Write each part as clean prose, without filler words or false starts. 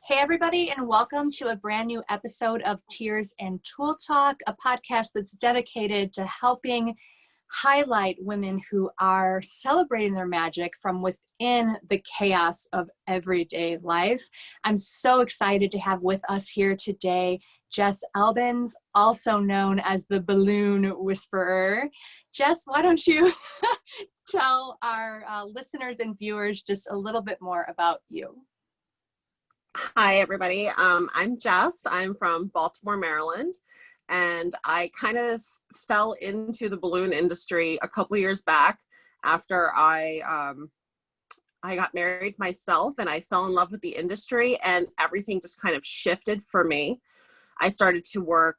Hey everybody, and welcome to a brand new episode of Tears Tulle Talk, a podcast that's dedicated to helping highlight women who are celebrating their magic from within the chaos of everyday life. I'm so excited to have with us here today Jess Albins, also known as the Balloon Whisperer. Jess, why don't you tell our listeners and viewers just a little bit more about you? Hi, everybody. I'm Jess. I'm from Baltimore, Maryland, and I kind of fell into the balloon industry a couple years back after I got married myself, and I fell in love with the industry, and everything just kind of shifted for me. I started to work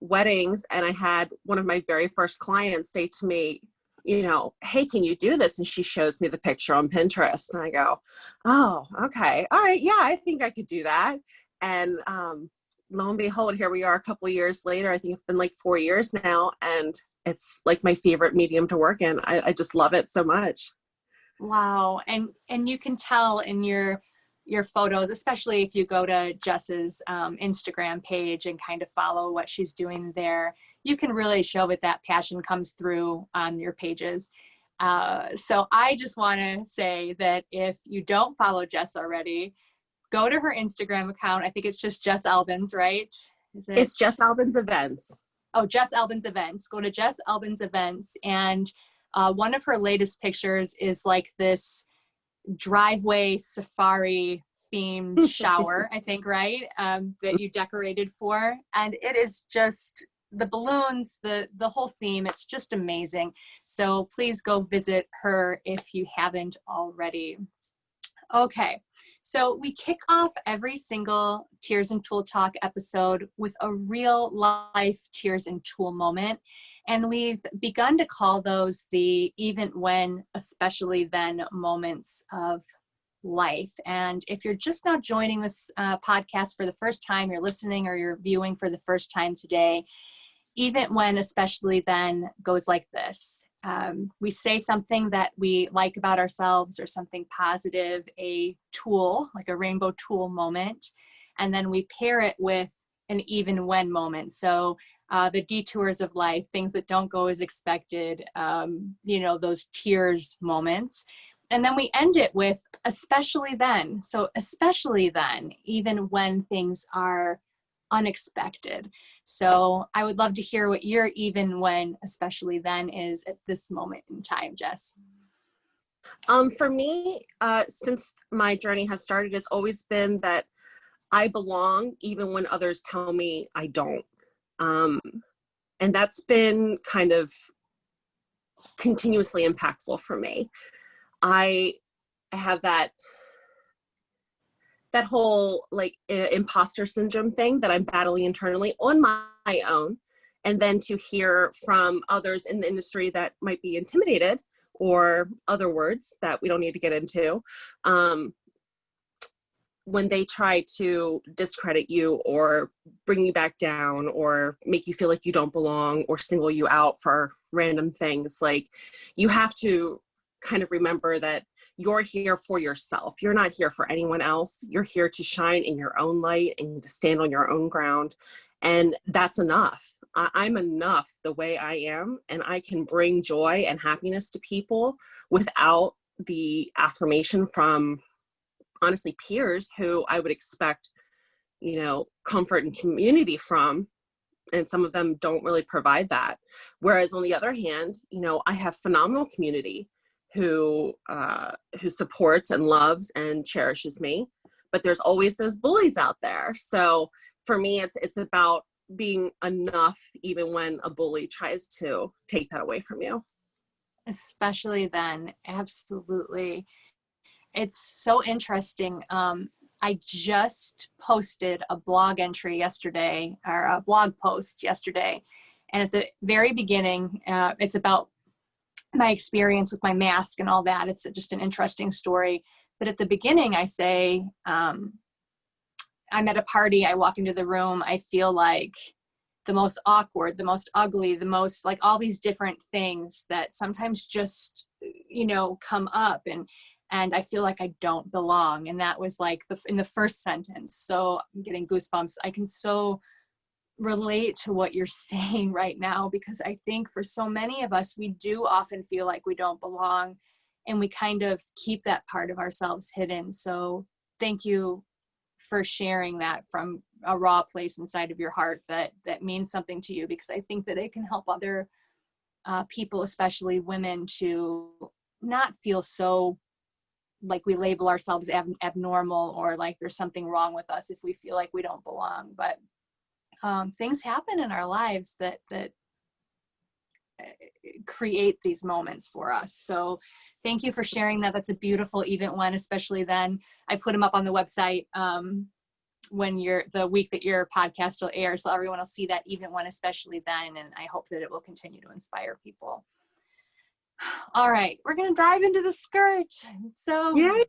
weddings, and I had one of my very first clients say to me, hey, can you do this? And she shows me the picture on Pinterest, and I go, oh, okay. All right. Yeah, I think I could do that. And lo and behold, here we are a couple of years later. I think it's been like 4 years now, and it's like my favorite medium to work in. I just love it so much. Wow. And you can tell in your photos, especially if you go to Jess's Instagram page and kind of follow what she's doing there, you can really show that passion comes through on your pages. So I just want to say that if you don't follow Jess already, go to her Instagram account. I think it's just Jess Albins, right? It's Jess Albins Events. Oh, Jess Albins Events. Go to Jess Albins Events. And one of her latest pictures is like this driveway safari themed shower, I think, right? That you decorated for. And it is just the balloons, the whole theme. It's just amazing. So please go visit her if you haven't already. Okay, so we kick off every single Tears Tulle Talk episode with a real life Tears Tulle moment. And we've begun to call those the even when, especially then moments of life. And if you're just now joining this podcast for the first time, you're listening or you're viewing for the first time today, even when, especially then goes like this. We say something that we like about ourselves or something positive, a tool, like a rainbow tool moment, and then we pair it with an even when moment. So the detours of life, things that don't go as expected, those tears moments. And then we end it with especially then. So especially then, even when things are unexpected. So I would love to hear what your even when, especially then is at this moment in time, Jess. For me, since my journey has started, it's always been that I belong even when others tell me I don't. And that's been kind of continuously impactful for me. I have that whole like imposter syndrome thing that I'm battling internally on my own. And then to hear from others in the industry that might be intimidated, or other words that we don't need to get into, when they try to discredit you or bring you back down or make you feel like you don't belong or single you out for random things. Like, you have to kind of remember that you're here for yourself. You're not here for anyone else. You're here to shine in your own light and to stand on your own ground. And that's enough. I'm enough the way I am, and I can bring joy and happiness to people without the affirmation from, honestly, peers who I would expect, comfort and community from. And some of them don't really provide that. Whereas on the other hand, I have phenomenal community who supports and loves and cherishes me, but there's always those bullies out there. So for me, it's about being enough even when a bully tries to take that away from you. Especially then, absolutely. It's so interesting. I just posted a blog entry yesterday, or a blog post yesterday, and at the very beginning, it's about my experience with my mask and all that. It's just an interesting story. But at the beginning, I say, I'm at a party, I walk into the room, I feel like the most awkward, the most ugly, the most like all these different things that sometimes just, come up. and I feel like I don't belong. And that was like in the first sentence. So I'm getting goosebumps. I can so relate to what you're saying right now, because I think for so many of us, we do often feel like we don't belong, and we kind of keep that part of ourselves hidden. So thank you for sharing that from a raw place inside of your heart that means something to you, because I think that it can help other people, especially women, to not feel so like we label ourselves abnormal, or like there's something wrong with us if we feel like we don't belong. But things happen in our lives that create these moments for us. So thank you for sharing that. That's a beautiful Even When, especially then. I put them up on the website when the week that your podcast will air, so everyone will see that Even When, especially then, and I hope that it will continue to inspire people. All right, we're gonna dive into the skirt. So Yay.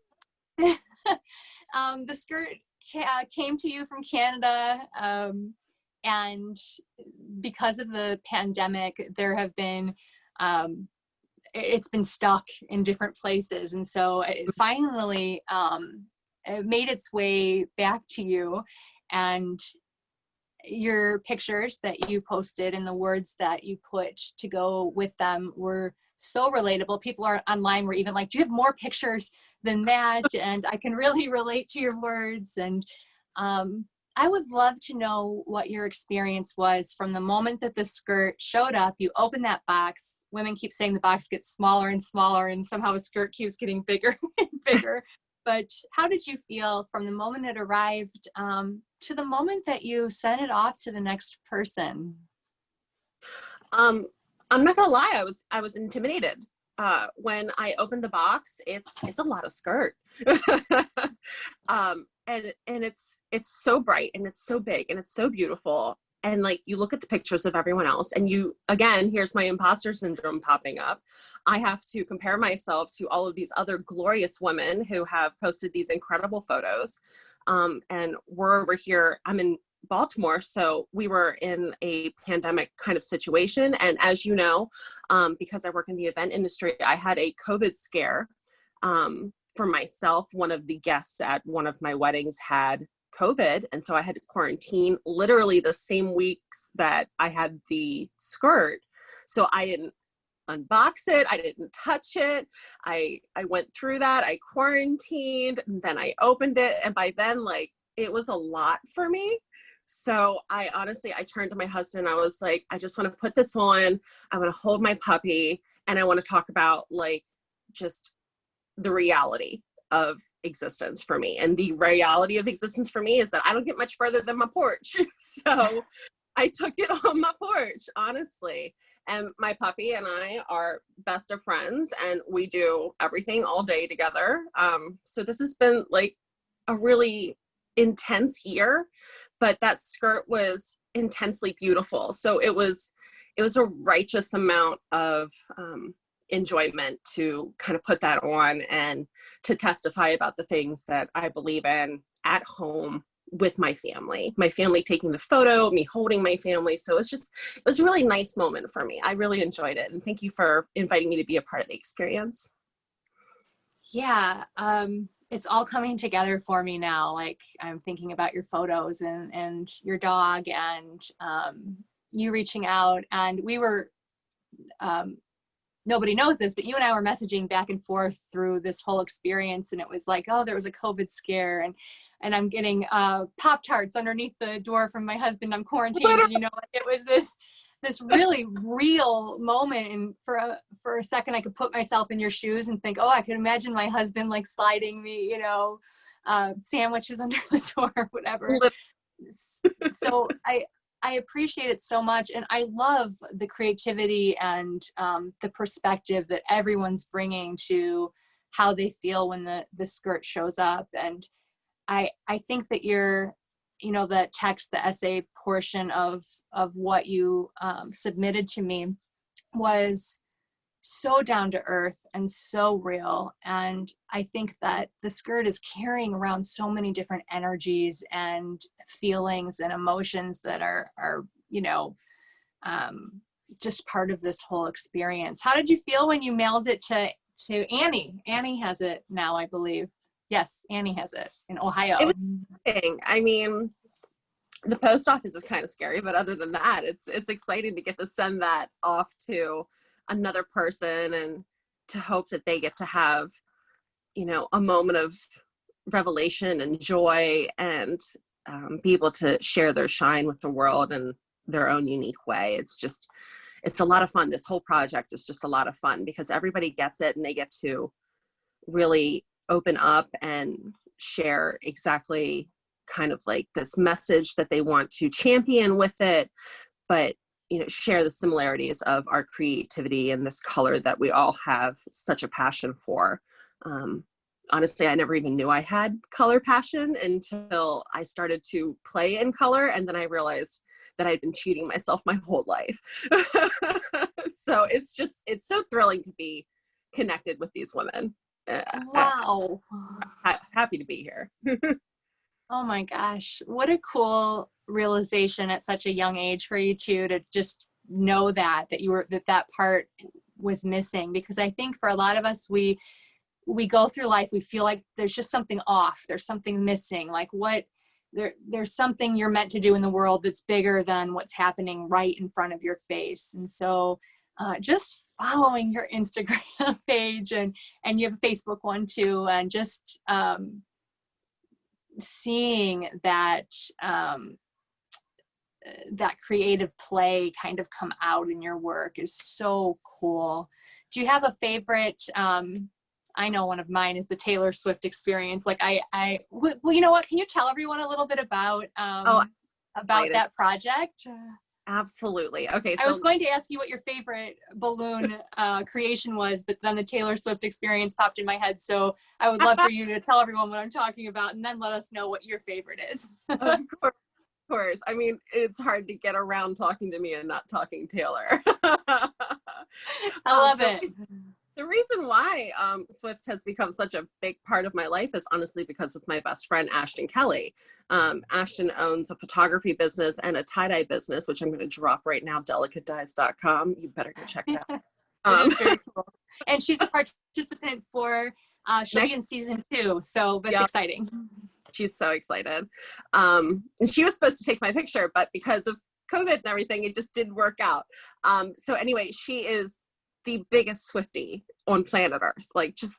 The skirt came to you from Canada, and because of the pandemic, there have been it's been stuck in different places, and so it finally it made its way back to you. And your pictures that you posted and the words that you put to go with them were so relatable. People are online were even like, do you have more pictures than that? And I can really relate to your words. And I would love to know what your experience was from the moment that the skirt showed up. You open that box. Women keep saying the box gets smaller and smaller, and somehow a skirt keeps getting bigger and bigger. But how did you feel from the moment it arrived to the moment that you sent it off to the next person? I'm not gonna lie, I was intimidated. When I opened the box, it's a lot of skirt. And it's so bright, and it's so big, and it's so beautiful. And like, you look at the pictures of everyone else, and again, here's my imposter syndrome popping up. I have to compare myself to all of these other glorious women who have posted these incredible photos. And we're over here, I'm in Baltimore, so we were in a pandemic kind of situation. And as you know, because I work in the event industry, I had a COVID scare. For myself, one of the guests at one of my weddings had COVID, and so I had to quarantine literally the same weeks that I had the skirt. So I didn't unbox it, I didn't touch it. I went through that, I quarantined, and then I opened it, and by then, like, it was a lot for me. So I turned to my husband, I was like, I just want to put this on, I want to hold my puppy, and I want to talk about like just the reality of existence for me. And the reality of existence for me is that I don't get much further than my porch. So I took it on my porch, honestly. And my puppy and I are best of friends, and we do everything all day together. So this has been like a really intense year, but that skirt was intensely beautiful. So it was a righteous amount of enjoyment to kind of put that on and to testify about the things that I believe in at home with my family taking the photo, me holding my family. So it was a really nice moment for me. I really enjoyed it. And thank you for inviting me to be a part of the experience. Yeah. It's all coming together for me now. Like, I'm thinking about your photos and your dog, and you reaching out, and we were, nobody knows this, but you and I were messaging back and forth through this whole experience. And it was like, oh, there was a COVID scare, and I'm getting Pop-Tarts underneath the door from my husband. I'm quarantined. And, you know, it was this really real moment. And for a second, I could put myself in your shoes and think, oh, I could imagine my husband like sliding me, you know, sandwiches under the door or whatever. So I appreciate it so much. And I love the creativity and the perspective that everyone's bringing to how they feel when the skirt shows up. And I think that the text, the essay portion of what you submitted to me was so down to earth and so real. And I think that the skirt is carrying around so many different energies and feelings and emotions that are just part of this whole experience. How did you feel when you mailed it to to Annie. Annie has it now, I believe. Yes, Annie has it in Ohio. It was exciting. I mean, the post office is kind of scary, but other than that, it's exciting to get to send that off to another person and to hope that they get to have, you know, a moment of revelation and joy and be able to share their shine with the world in their own unique way. It's a lot of fun. This whole project is just a lot of fun because everybody gets it and they get to really open up and share exactly kind of like this message that they want to champion with it, but, you know, share the similarities of our creativity and this color that we all have such a passion for. Honestly, I never even knew I had color passion until I started to play in color. And then I realized that I'd been cheating myself my whole life. So it's so thrilling to be connected with these women. Wow. Happy to be here. Oh my gosh. What a cool realization at such a young age for you two to just know that that part was missing. Because I think for a lot of us, we go through life, we feel like there's just something off. There's something missing. Like there's something you're meant to do in the world that's bigger than what's happening right in front of your face. And so just following your Instagram page and you have a Facebook one too, and just seeing that that creative play kind of come out in your work is so cool. Do you have a favorite? I know one of mine is the Taylor Swift experience. Like well, you know what? Can you tell everyone a little bit about that project? Absolutely. Okay. So I was going to ask you what your favorite balloon creation was, but then the Taylor Swift experience popped in my head. So I would love for you to tell everyone what I'm talking about and then let us know what your favorite is. Of course. I mean, it's hard to get around talking to me and not talking Taylor. I love it. The reason why Swift has become such a big part of my life is honestly because of my best friend, Ashton Kelly. Ashton owns a photography business and a tie-dye business, which I'm going to drop right now, delicatedyes.com. You better go check that out. Very cool. And she's a participant for, she'll be in season 2, so that's exciting. She's so excited. And she was supposed to take my picture, but because of COVID and everything, it just didn't work out. So anyway, she is the biggest Swiftie on planet Earth, like just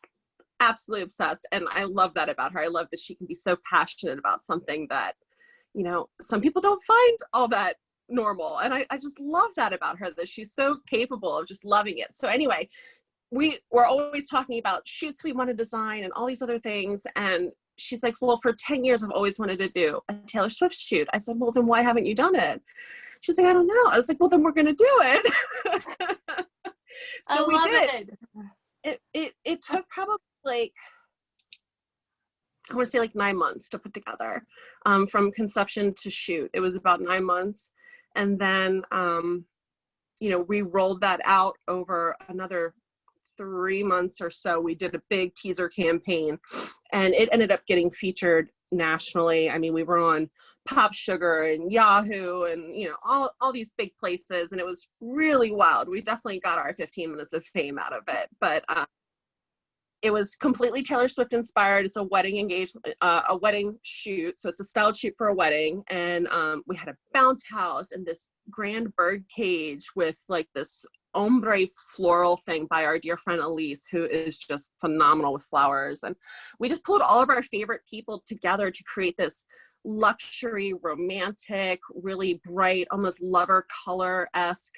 absolutely obsessed. And I love that about her. I love that she can be so passionate about something that, you know, some people don't find all that normal. And I just love that about her, that she's so capable of just loving it. So anyway, we were always talking about shoots we want to design and all these other things. And she's like, well, for 10 years, I've always wanted to do a Taylor Swift shoot. I said, well, then why haven't you done it? She's like, I don't know. I was like, well, then we're going to do it. So we did. It took probably like, I want to say like 9 months to put together, from conception to shoot. It was about 9 months. And then, you know, we rolled that out over another 3 months or so. We did a big teaser campaign and it ended up getting featured nationally. I mean, we were on Pop Sugar and Yahoo and, you know, all these big places, and it was really wild. We definitely got our 15 minutes of fame out of it, but it was completely Taylor Swift inspired. It's a wedding engagement, a wedding shoot. So it's a styled shoot for a wedding. And we had a bounce house and this grand bird cage with like this ombre floral thing by our dear friend Elise, who is just phenomenal with flowers. And we just pulled all of our favorite people together to create this luxury, romantic, really bright, almost lover color-esque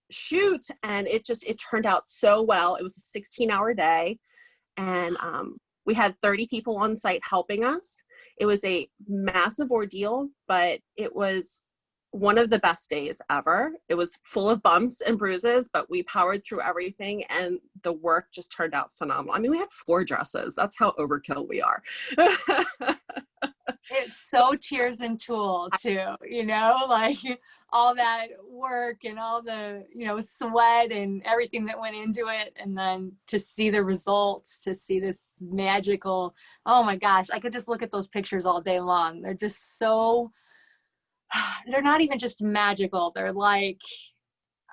shoot. And it turned out so well. It was a 16-hour day. And we had 30 people on site helping us. It was a massive ordeal, but it was one of the best days ever. It was full of bumps and bruises, but we powered through everything and the work just turned out phenomenal. I mean, we had 4 dresses. That's how overkill we are. It's so Tears Tulle too, you know, like all that work and all the, you know, sweat and everything that went into it. And then to see the results, to see this magical, oh my gosh, I could just look at those pictures all day long. They're just so, they're not even just magical. They're like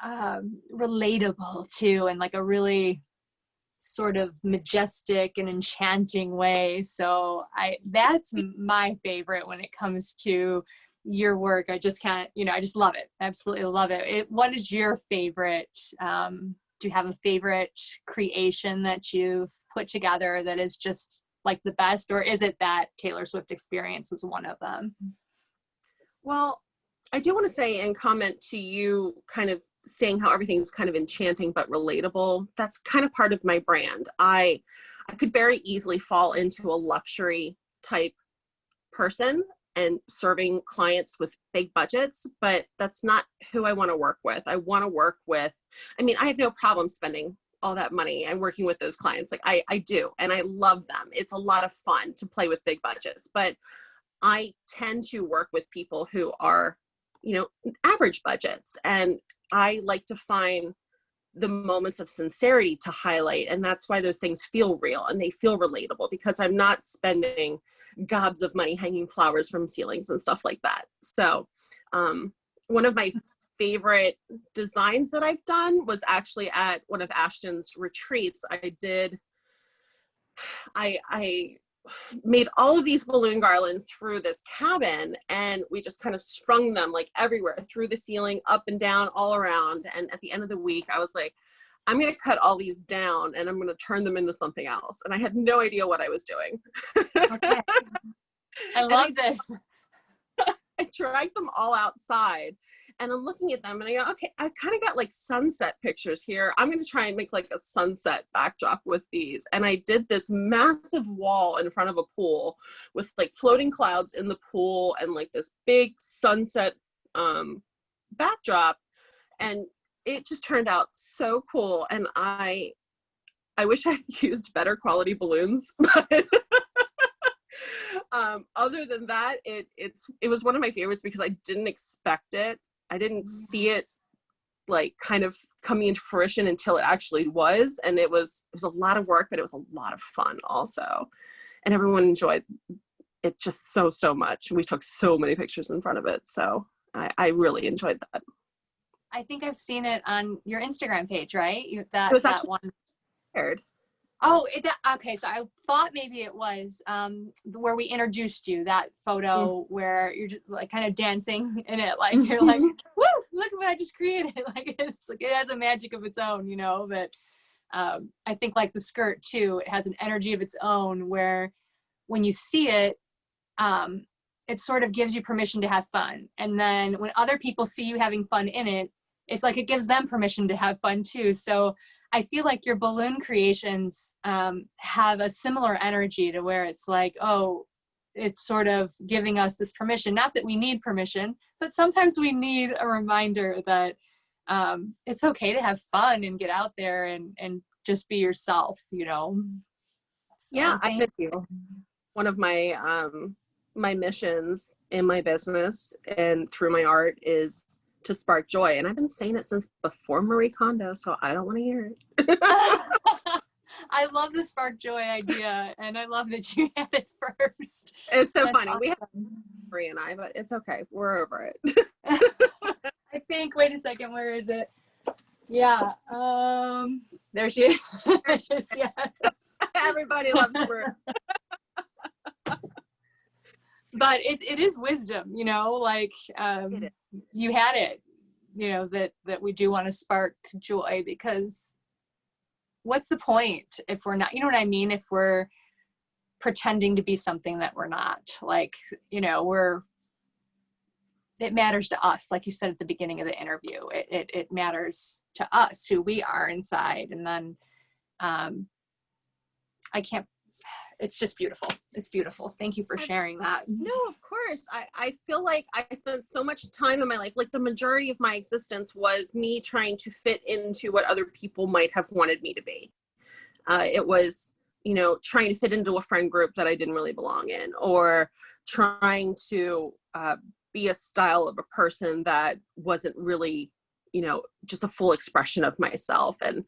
relatable too, and like a really sort of majestic and enchanting way. So that's my favorite when it comes to your work. I just can't, I just love it. Absolutely love it. What is your favorite? Do you have a favorite creation that you've put together that is just like the best, or is it that Taylor Swift experience was one of them? Well, I do want to say and comment to you kind of saying how everything's kind of enchanting but relatable. That's kind of part of my brand. I could very easily fall into a luxury type person and serving clients with big budgets, but that's not who I want to work with. I want to work with, I have no problem spending all that money and working with those clients. Like I do, and I love them. It's a lot of fun to play with big budgets, but I tend to work with people who are, average budgets. And I like to find the moments of sincerity to highlight. And that's why those things feel real and they feel relatable, because I'm not spending gobs of money hanging flowers from ceilings and stuff like that. So one of my favorite designs that I've done was actually at one of Ashton's retreats. I made all of these balloon garlands through this cabin, and we just kind of strung them like everywhere, through the ceiling, up and down, all around. And at the end of the week, I was like, I'm going to cut all these down and I'm going to turn them into something else. And I had no idea what I was doing. Okay. I love this. I dragged them all outside, and I'm looking at them and I go, okay, I kind of got like sunset pictures here. I'm going to try and make like a sunset backdrop with these. And I did this massive wall in front of a pool with like floating clouds in the pool and like this big sunset backdrop. And it just turned out so cool. And I wish I'd used better quality balloons, but other than that, it was one of my favorites because I didn't expect it. I didn't see it like kind of coming into fruition until it actually was. And it was a lot of work, but it was a lot of fun also. And everyone enjoyed it just so much. We took so many pictures in front of it. So I really enjoyed that. I think I've seen it on your Instagram page, right? It was that actually one. Shared. Oh, okay. So I thought maybe it was where we introduced you, that photo where you're just like kind of dancing in it, like you're like, woo, look what I just created. Like it's like it has a magic of its own, But I think like the skirt too, it has an energy of its own where when you see it, it sort of gives you permission to have fun. And then when other people see you having fun in it, it's like it gives them permission to have fun too. So I feel like your balloon creations have a similar energy to where it's like, oh, it's sort of giving us this permission. Not that we need permission, but sometimes we need a reminder that it's okay to have fun and get out there and just be yourself, So, yeah, thank you. One of my my missions in my business and through my art is to spark joy. And I've been saying it since before Marie Kondo, so I don't want to hear it. I love the spark joy idea, and I love that you had it first. It's so That's funny. awesome. We have Marie and I, but it's okay. We're over it. I think, wait a second, where is it? Yeah, there she is. Yes. Everybody loves Marie. But it is wisdom, like you had it, that we do want to spark joy, because what's the point if we're not, what I mean? If we're pretending to be something that we're not, like, it matters to us. Like you said at the beginning of the interview, it matters to us who we are inside. And then it's just beautiful. It's beautiful. Thank you for sharing that. No, of course. I feel like I spent so much time in my life, like the majority of my existence was me trying to fit into what other people might have wanted me to be. It was, trying to fit into a friend group that I didn't really belong in, or trying to be a style of a person that wasn't really, just a full expression of myself. And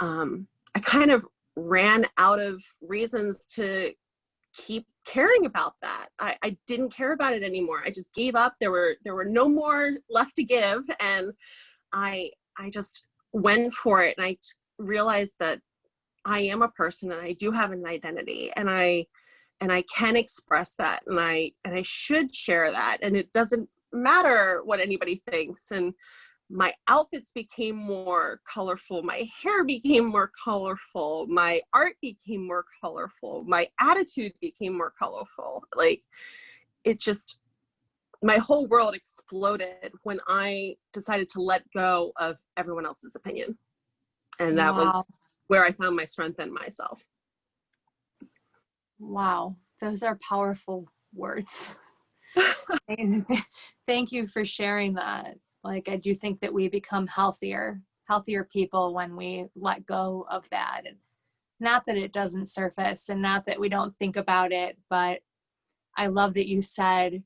I kind of ran out of reasons to keep caring about that. I didn't care about it anymore. I just gave up. There were no more left to give. And I I just went for it, and I realized that I am a person and I do have an identity, and I can express that, and I should share that, and it doesn't matter what anybody thinks. And my outfits became more colorful, my hair became more colorful, my art became more colorful, my attitude became more colorful. Like, it just, my whole world exploded when I decided to let go of everyone else's opinion. And that was where I found my strength in myself. Wow. Those are powerful words. Thank you for sharing that. Like, I do think that we become healthier people when we let go of that. And not that it doesn't surface, and not that we don't think about it, but I love that you said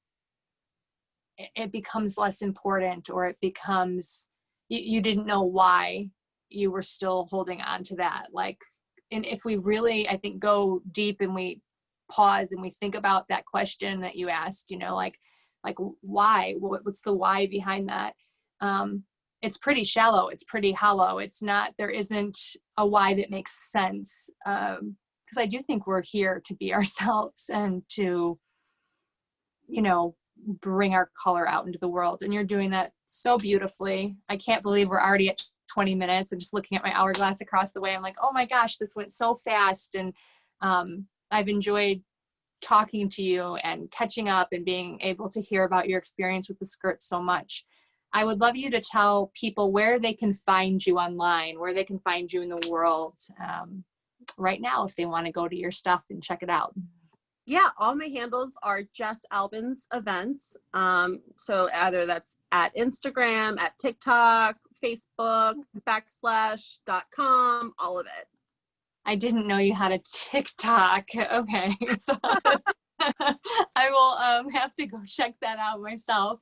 it becomes less important, or it becomes, you didn't know why you were still holding on to that. Like, and if we really, I think, go deep and we pause and we think about that question that you asked, you know, like why, what's the why behind that? It's pretty shallow. It's pretty hollow. It's not, there isn't a why that makes sense. Because I do think we're here to be ourselves and to, you know, bring our color out into the world. And you're doing that so beautifully. I can't believe we're already at 20 minutes. I'm just looking at my hourglass across the way. I'm like, oh my gosh, this went so fast. And I've enjoyed talking to you and catching up and being able to hear about your experience with the skirt so much. I would love you to tell people where they can find you online, where they can find you in the world right now, if they want to go to your stuff and check it out. Yeah, all my handles are Jess Albins Events. So either that's at Instagram, at TikTok, Facebook, /.com, all of it. I didn't know you had a TikTok. Okay. So I will have to go check that out myself.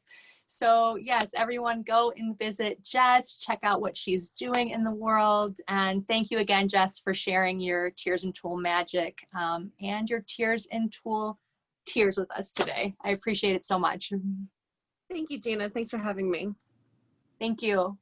So yes, everyone go and visit Jess, check out what she's doing in the world. And thank you again, Jess, for sharing your Tears and Tulle magic and your Tears and Tulle tears with us today. I appreciate it so much. Thank you, Gina. Thanks for having me. Thank you.